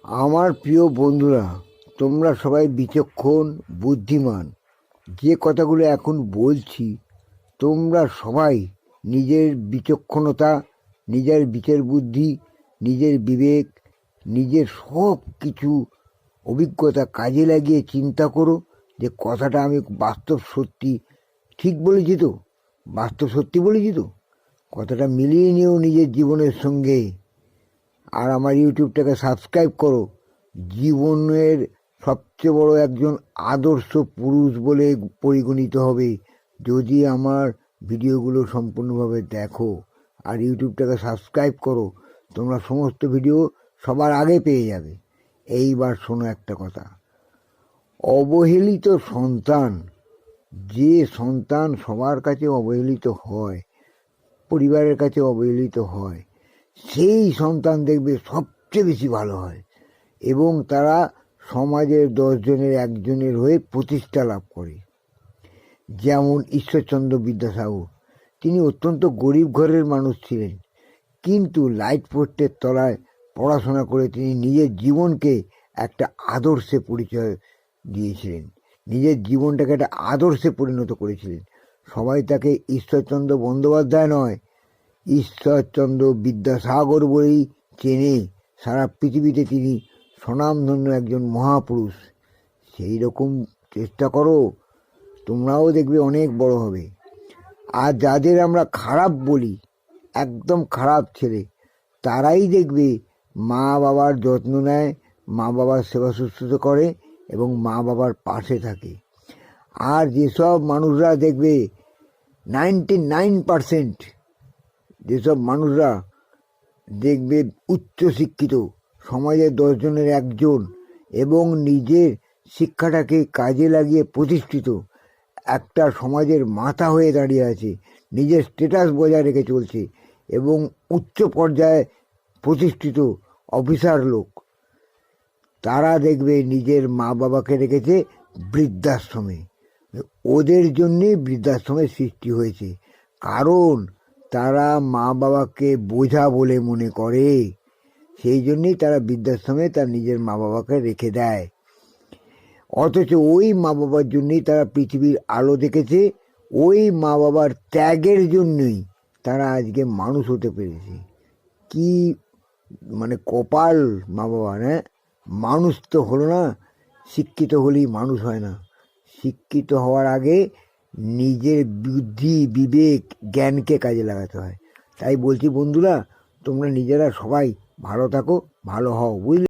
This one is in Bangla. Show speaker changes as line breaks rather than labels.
আমার প্রিয় বন্ধুরা, তোমরা সবাই বিচক্ষণ, বুদ্ধিমান। যে কথাগুলো এখন বলছি, তোমরা সবাই নিজের বিচক্ষণতা, নিজের বিচার বুদ্ধি, নিজের বিবেক, নিজের সব কিছু অভিজ্ঞতা কাজে লাগিয়ে চিন্তা করো যে কথাটা আমি বাস্তব সত্যি ঠিক বলেছি তো, বাস্তব সত্যি বলেছি তো। কথাটা মিলিয়ে নিও নিজের জীবনের সঙ্গে। আর আমার ইউটিউবটাকে সাবস্ক্রাইব করো। জীবনের সবচেয়ে বড় একজন আদর্শ পুরুষ বলে পরিগণিত হবে যদি আমার ভিডিওগুলো সম্পূর্ণভাবে দেখো। আর ইউটিউবটাকে সাবস্ক্রাইব করো, তোমরা সমস্ত ভিডিও সবার আগে পেয়ে যাবে। এইবার শোনো একটা কথা। অবহেলিত সন্তান, যে সন্তান সবার কাছে অবহেলিত হয়, পরিবারের কাছে অবহেলিত হয়, সেই সন্তান দেখবে সবচেয়ে বেশি ভালো হয় এবং তারা সমাজের 10 জনের একজনের হয়ে প্রতিষ্ঠা লাভ করে। যেমন ঈশ্বরচন্দ্র বিদ্যাসাগর, তিনি অত্যন্ত গরিব ঘরের মানুষ ছিলেন, কিন্তু লাইট পোস্টের তলায় পড়াশোনা করে তিনি নিজের জীবনকে একটা আদর্শে পরিচয় দিয়েছিলেন, নিজের জীবনটাকে একটা আদর্শে পরিণত করেছিলেন। সবাই তাকে ঈশ্বরচন্দ্র বন্দ্যোপাধ্যায় নয়, ঈশ্বরচন্দ্র বিদ্যাসাগর বলেই চেনে। সারা পৃথিবীতে তিনি স্বনামধন্য একজন মহাপুরুষ। সেই রকম চেষ্টা করো, তোমরাও দেখবে অনেক বড় হবে। আর যাদের আমরা খারাপ বলি, একদম খারাপ ছেলে, তারাই দেখবে মা বাবার যত্ন নেয়, মা বাবার সেবা শুশ্রূষা করে এবং মা বাবার পাশে থাকে। আর যেসব মানুষরা দেখবে 99% যেসব মানুষরা দেখবে উচ্চশিক্ষিত, সমাজের 10 জনের একজন এবং নিজের শিক্ষাটাকে কাজে লাগিয়ে প্রতিষ্ঠিত, একটা সমাজের মাথা হয়ে দাঁড়িয়ে আছে, নিজের স্ট্যাটাস বজায় রেখে চলছে এবং উচ্চ পর্যায়ে প্রতিষ্ঠিত অফিসার লোক, তারা দেখবে নিজের মা বাবাকে রেখেছে বৃদ্ধাশ্রমে। ওদের জন্যেই বৃদ্ধাশ্রমের সৃষ্টি হয়েছে, কারণ তারা মা বাবাকে বোঝা বলে মনে করে। সেই জন্যই তারা বৃদ্ধাশ্রমে তার নিজের মা বাবাকে রেখে দেয়। অথচ ওই মা বাবার জন্যই তারা পৃথিবীর আলো দেখেছে, ওই মা বাবার ত্যাগের জন্যই তারা আজকে মানুষ হতে পেরেছে। কি মানে কপাল মা বাবার! হ্যাঁ, মানুষ তো হলো না, শিক্ষিত হলেই মানুষ হয় না। শিক্ষিত হওয়ার আগে নিজের বুদ্ধি, বিবেক, জ্ঞানকে কাজে লাগাতে হয়। তাই বলছি বন্ধুরা, তোমরা নিজেরা সবাই ভালো থাকো, ভালো হও, বুঝলে?